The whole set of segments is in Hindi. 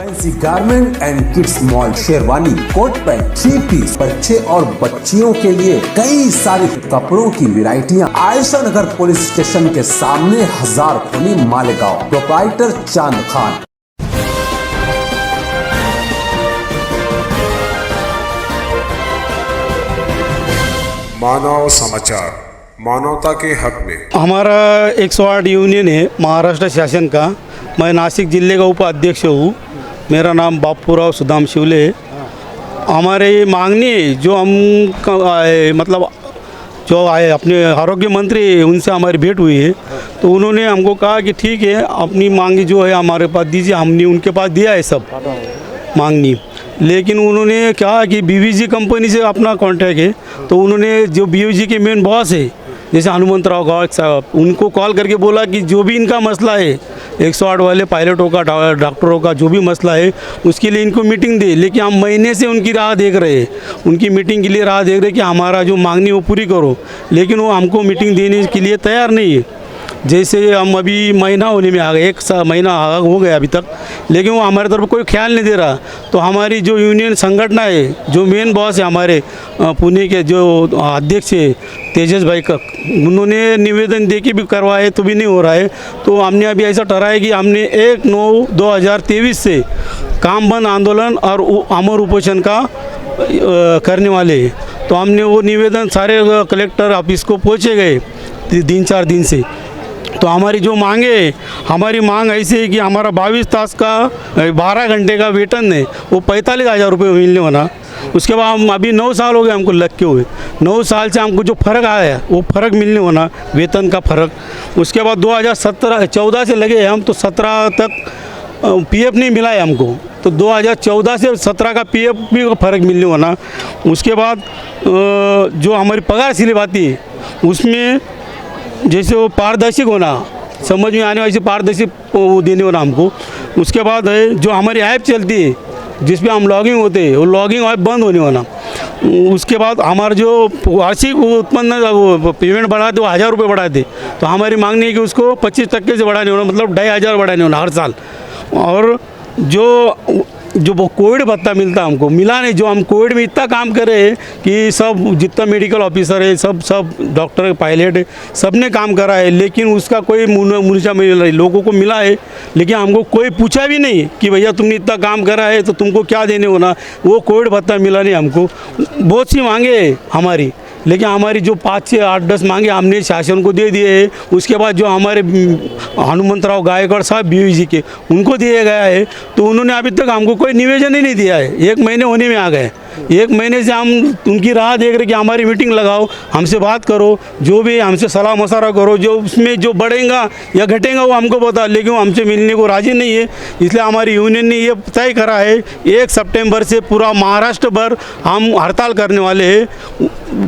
Fancy garment and kids mall, sherwani, coat pant, three piece, बच्चे और बच्चियों के लिए कई सारे कपड़ों की वैरायटियां। आयशा नगर पुलिस स्टेशन के सामने, हजार खोली, मालेगांव। प्रोप्राइटर चांद खान। मानव समाचार, मानवता के हक में। हमारा 108 यूनियन है महाराष्ट्र शासन का। मैं नासिक जिले का उपाध्यक्ष हूँ। मेरा नाम बापूराव सुदाम शिवले है। हमारे मांगनी जो हम मतलब जो आए अपने आरोग्य मंत्री, उनसे हमारी भेंट हुई है, तो उन्होंने हमको कहा कि ठीक है, अपनी मांगी जो है हमारे पास दीजिए। हमने उनके पास दिया है सब मांगनी, लेकिन उन्होंने कहा कि बीवीजी कंपनी से अपना कॉन्ट्रैक्ट है। तो उन्होंने जो बीवीजी के मेन बॉस है जैसे हनुमंतराव गावक साहब, उनको कॉल करके बोला कि जो भी इनका मसला है, 108 वाले पायलटों का, डॉक्टरों का जो भी मसला है, उसके लिए इनको मीटिंग दे। लेकिन हम महीने से उनकी राह देख रहे हैं, उनकी मीटिंग के लिए राह देख रहे कि हमारा जो मांगनी वो पूरी करो, लेकिन वो हमको मीटिंग देने के लिए तैयार नहीं है। जैसे हम अभी महीना होने में आ गए, एक महीना हो गया अभी तक, लेकिन वो हमारे तरफ कोई ख्याल नहीं दे रहा। तो हमारी जो यूनियन संगठन है, जो मेन बॉस है हमारे पुणे के जो अध्यक्ष है तेजस भाई का, उन्होंने निवेदन दे के भी करवाए तो भी नहीं हो रहा है। तो हमने अभी ऐसा ठहराया कि हमने 1/9/2023 से काम बंद आंदोलन और अमर उपोषण का करने वाले हैं। तो हमने वो निवेदन सारे कलेक्टर ऑफिस को पहुँचे गए 3-4 दिन से। तो हमारी जो मांगे, हमारी मांग ऐसी है कि हमारा 22 तास का 12 घंटे का वेतन है, वो 45,000 रुपये मिलने वाला। उसके बाद हम अभी 9 साल हो गए हमको लग के हुए। 9 साल से हमको जो फ़र्क आया है वो फ़र्क मिलने वाला, वेतन का फ़र्क। उसके बाद 2014 से लगे हम, तो 17 तक पीएफ नहीं मिला है हमको। तो 2014 से 17 का पीएफ भी फ़र्क मिलने वाला। उसके बाद जो हमारी पगार स्लिप आती है, उसमें जैसे वो पारदर्शी होना, समझ में आने वाली पारदर्शी वो देने वाला हमको। उसके बाद है जो हमारी ऐप चलती है जिस पे हम लॉगिंग होते हैं, वो लॉगिंग ऐप बंद होने वाला। उसके बाद हमारा जो वार्षिक उत्पन्न वो पेमेंट बढ़ाते, वो 1000 रुपये बढ़ाते। तो हमारी मांगनी है कि उसको 25% से बढ़ाने वाला, मतलब 2500 बढ़ाने वाला हर साल। और जो वो कोविड भत्ता मिलता हमको मिला नहीं। जो हम कोविड में इतना काम करे कि सब जितना मेडिकल ऑफिसर है, सब डॉक्टर, पायलट, सब ने काम करा है, लेकिन उसका कोई मुनीचा मिल रही लोगों को मिला है। लेकिन हमको कोई पूछा भी नहीं कि भैया तुमने इतना काम करा है तो तुमको क्या देने होना। वो कोविड भत्ता मिला नहीं हमको। बहुत सी मांगे है हमारी, लेकिन हमारी जो 5 से 8-10 मांगे हमने शासन को दे दिए हैं। उसके बाद जो हमारे हनुमंतराव गायकवाड़ साहब बीवीजी के, उनको दिया गया है। तो उन्होंने अभी तक हमको कोई निवेदन ही नहीं दिया है। 1 महीने होने में आ गए। 1 महीने से हम उनकी राह देख रहे कि हमारी मीटिंग लगाओ, हमसे बात करो, जो भी हमसे सलाह मशवरा करो, जो उसमें जो बढ़ेगा या घटेगा वो हमको बता। लेकिन वो हमसे मिलने को राज़ी नहीं है। इसलिए हमारी यूनियन ने ये तय करा है 1 सितंबर से पूरा महाराष्ट्र भर हम हड़ताल करने वाले हैं।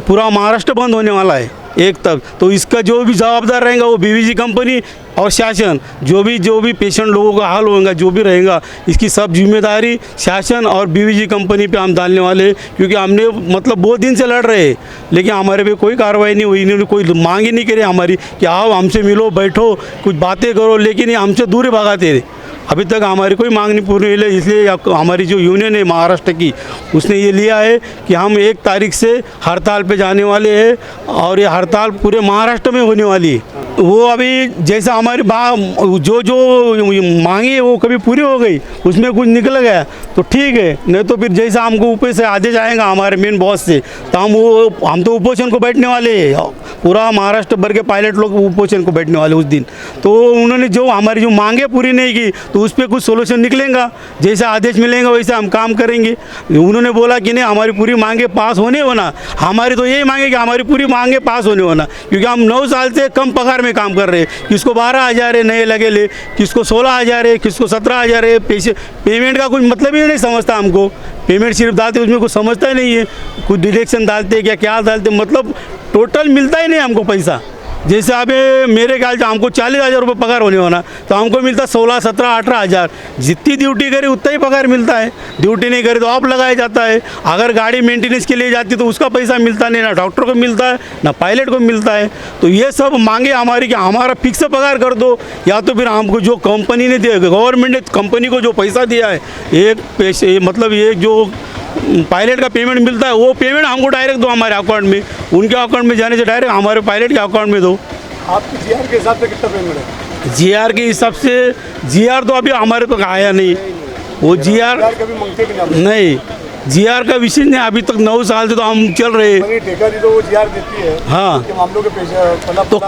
पूरा महाराष्ट्र बंद होने वाला है 1 तक। तो इसका जो भी जवाबदार रहेगा वो बीवीजी कंपनी और शासन। जो भी पेशेंट लोगों का हाल होगा, जो भी रहेगा, इसकी सब जिम्मेदारी शासन और बीवीजी कंपनी पे हम डालने वाले हैं। क्योंकि हमने मतलब बहुत दिन से लड़ रहे हैं, लेकिन हमारे पे कोई कार्रवाई नहीं हुई। इन्होंने कोई मांग ही नहीं करी हमारी कि आओ हमसे मिलो, बैठो, कुछ बातें करो, लेकिन ये हमसे दूर भगाते थे। अभी तक हमारी कोई मांग नहीं पूरी हुई है। इसलिए हमारी जो यूनियन है महाराष्ट्र की, उसने ये लिया है कि हम 1 तारीख से हड़ताल पे जाने वाले हैं, और ये हड़ताल पूरे महाराष्ट्र में होने वाली है। वो अभी जैसा हमारी जो मांगी है वो कभी पूरी हो गई, उसमें कुछ निकल गया तो ठीक है, नहीं तो फिर जैसा हमको ऊपर से आदेश आएगा हमारे मेन बॉस से, तो हम तो उपोषण को बैठने वाले हैं। पूरा महाराष्ट्र भर के पायलट लोग उपोषण को बैठने वाले उस दिन। तो उन्होंने जो हमारी जो मांगे पूरी नहीं की, तो उस पर कुछ सोल्यूशन निकलेगा, जैसा आदेश मिलेगा वैसे हम काम करेंगे। उन्होंने बोला कि नहीं, हमारी पूरी मांगे पास होने होना। हमारी तो यही मांगे कि हमारी पूरी मांगे पास होने होना, क्योंकि हम 9 साल से कम पगार में काम कर रहे हैं। किसको 12,000 है नए लगे ले, किसको 16,000 है, किसको 17,000 है। पेमेंट का कुछ मतलब ही नहीं समझता हमको। पेमेंट सिर्फ डालते उसमें कुछ समझता ही नहीं है, कुछ डिडक्शन डालते क्या डालते, मतलब टोटल मिलता ही नहीं हमको पैसा। जैसे अभी मेरे ख्याल से हमको 40,000 रुपये पगार होने वाला, तो हमको मिलता 16, 17, 18,000। जितनी ड्यूटी करे उतना ही पगार मिलता है, ड्यूटी नहीं करे तो ऑफ लगाया जाता है। अगर गाड़ी मेंटेनेंस के लिए जाती तो उसका पैसा मिलता नहीं, ना डॉक्टर को मिलता है ना पायलट को मिलता है। तो ये सब मांगे हमारी कि हमारा फिक्स पगार कर दो, या तो फिर हमको जो कंपनी ने दिया, गवर्नमेंट ने कंपनी को जो पैसा दिया है, एक पैसे मतलब ये जो पायलट का पेमेंट मिलता है वो पेमेंट हमको डायरेक्ट दो हमारे अकाउंट में, उनके अकाउंट में जाने से डायरेक्ट हमारे पायलट के अकाउंट में दो। आपकी जीआर के हिसाब से कितना पेमेंट है? जीआर के हिसाब से जीआर तो अभी हमारे तक आया नहीं, वो जीआर कभी मांगते भी नहीं। नहीं, जीआर का विषय नहीं, अभी तक 9 साल से तो हम चल रहे हैं। ठेका दी तो वो जीआर देती है। हाँ, के मामलों के पेश तो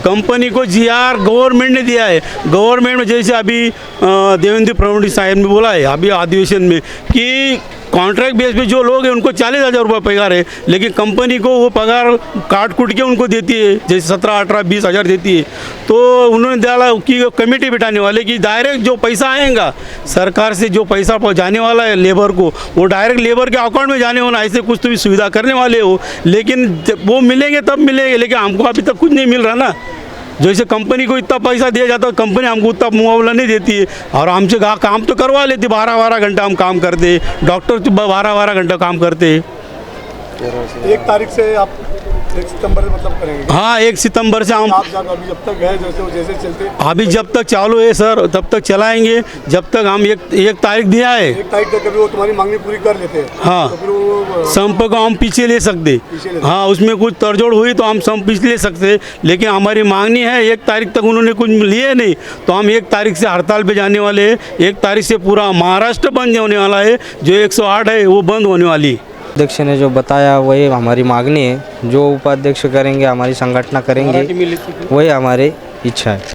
कंपनी को जीआर गवर्नमेंट ने दिया है। गवर्नमेंट में जैसे अभी देवेंद्र फडणवीस साहब ने बोला है अभी अधिवेशन में कि कॉन्ट्रैक्ट बेस पे जो लोग हैं उनको 40,000 रुपये पगार है, लेकिन कंपनी को वो पगार काट कूट के उनको देती है, जैसे 17, 18, 20,000 देती है। तो उन्होंने डाला कि कमेटी बिठाने वाले कि डायरेक्ट जो पैसा आएगा सरकार से, जो पैसा जाने वाला है लेबर को, वो डायरेक्ट लेबर के अकाउंट में जाने होना, ऐसे कुछ तो भी सुविधा करने वाले हो। लेकिन वो मिलेंगे तब मिलेंगे, लेकिन हमको अभी तक कुछ नहीं मिल रहा ना। जैसे कंपनी को इतना पैसा दिया जाता है, कंपनी हमको उतना मुआवजा नहीं देती है, और हमसे काम तो करवा लेती, 12-12 घंटा हम काम करते, डॉक्टर तो 12-12 घंटा काम करते। 1 तारीख से आप 1 सितंबर से मतलब करेंगे? हाँ, 1 सितंबर से हम आप अभी जब तक है जैसे चलते, अभी जब तक चालू है सर तब तक चलाएंगे, जब तक हम एक तारीख दिया है। 1 तारीख तक कभी वो तुम्हारी मांगनी पूरी कर लेते हैं। हाँ, तो फिर वो संप को हम पीछे ले सकते। हाँ, उसमें कुछ तड़जोड़ हुई तो हम संप पीछे ले सकते, लेकिन हमारी मांगनी है 1 तारीख तक उन्होंने कुछ लिए नहीं, तो हम 1 तारीख से हड़ताल पे जाने वाले हैं। 1 तारीख से पूरा महाराष्ट्र बंद होने वाला है, जो 108 है वो बंद होने वाली। अध्यक्ष ने जो बताया वही हमारी मांगनी है, जो उपाध्यक्ष करेंगे, हमारी संगठन करेंगे, वही हमारी इच्छा है।